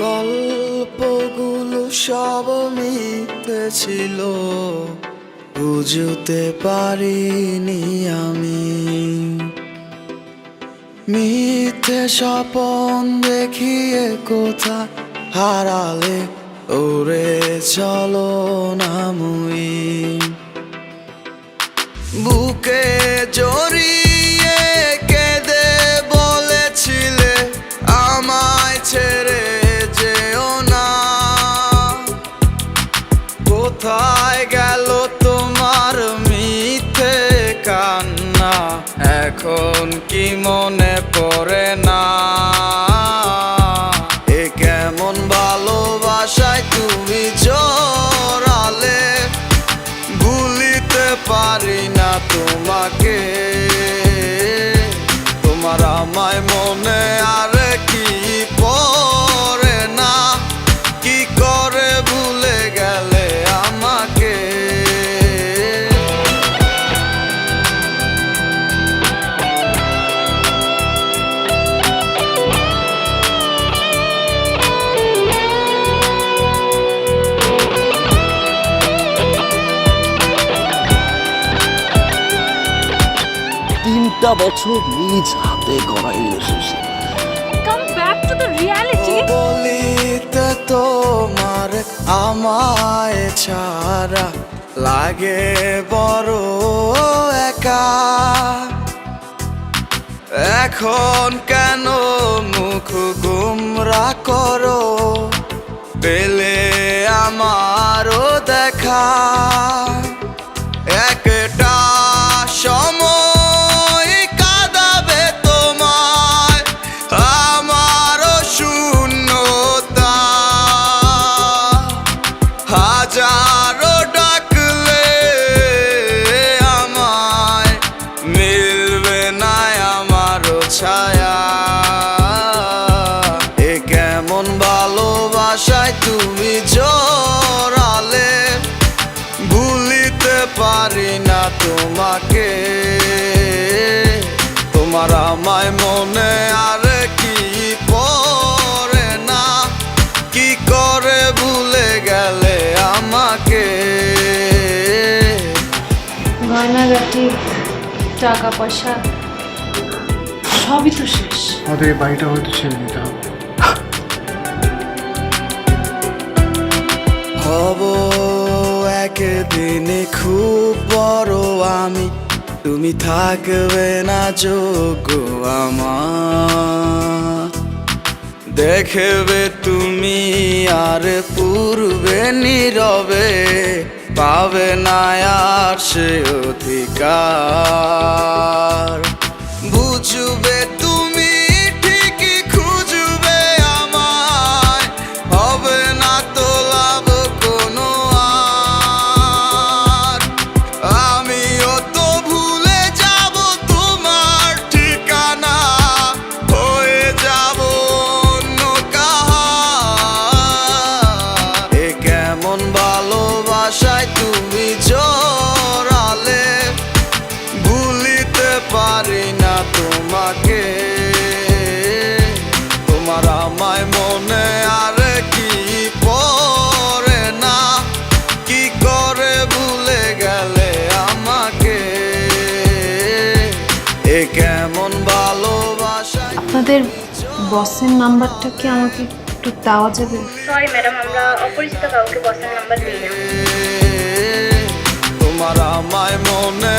গল্পগুলো সব মিথ্যে ছিল, বুঝতে পারিনি আমি। মিথ্যে স্বপন দেখিয়ে কোথা হারালে ওরে চলো না মুই। বুকে জড়িয়ে কেঁদে বলেছিলে আমায় ছেড়ে যেও না। কোথায় গেল তোমার মিথ্যে কান্না, এখন কি মনে পড়ে না? এ কেমন ভালোবাসায় তুমি জড়ালে, ভুলিতে পারি না তোমাকে। তোমার আমায় মনে আর কি পড়ে না, কি করে ভুলে গেলে আমাকে। তিনটা বছর নিজ হাতে গড়া relationship. Come back to the reality. বলিতে তোমার আমায় ছাড়া লাগে বড় একা। এখন কেন মুখ গুমরা করো, পেলে আমারও দেখা। একটা সময় কাঁদাবে তোমায় আমারও শূন্যতা। হাজারো ডাকলে আমায় মিলবে না আমারও ছায়া। এ কেমন ভালোবাসায় তুমি জড়ালে, ভুলিতে পারি না তোমাকে। তোমার আমায় মনে আর কি পড়ে না, কি করে ভুলে গেলে আমাকে। গয়নাগাটি, টাকা পয়সা সবই তো শেষ। আমাদের এই বাড়িটা হয়তো ছেড়ে দিতে হবে। হব একদিন খুব বড় আমি, তুমি থাকবে না যোগ্য আমার। দেখবে তুমি আর পূর্বে নীরবে, পাবে না আর সে অধিকার। বুঝবে তুমি ঠিকই খুঁজবে আমায়, হবে না তো লাভ কোনো আর। আমিও তো ভুলে যাব তোমার ঠিকানা, হয়ে যাব অন্য কাহার। এ কেমন ভালোবাসায় তুমি জড়ালে, ভুলিতে পারি না তোমাকে। তোমার আমায় মনে আর কি পড়ে না, কি করে ভুলে গেলে আমাকে। এ কেমন ভালোবাসা। আপনাদের বসের নাম্বারটা কি আমাকে একটু দেওয়া যাবে? সরি ম্যাডাম, আমরা অপরিচিত কাউকে বসের নাম্বার দিই না। তোমার আমায় মনে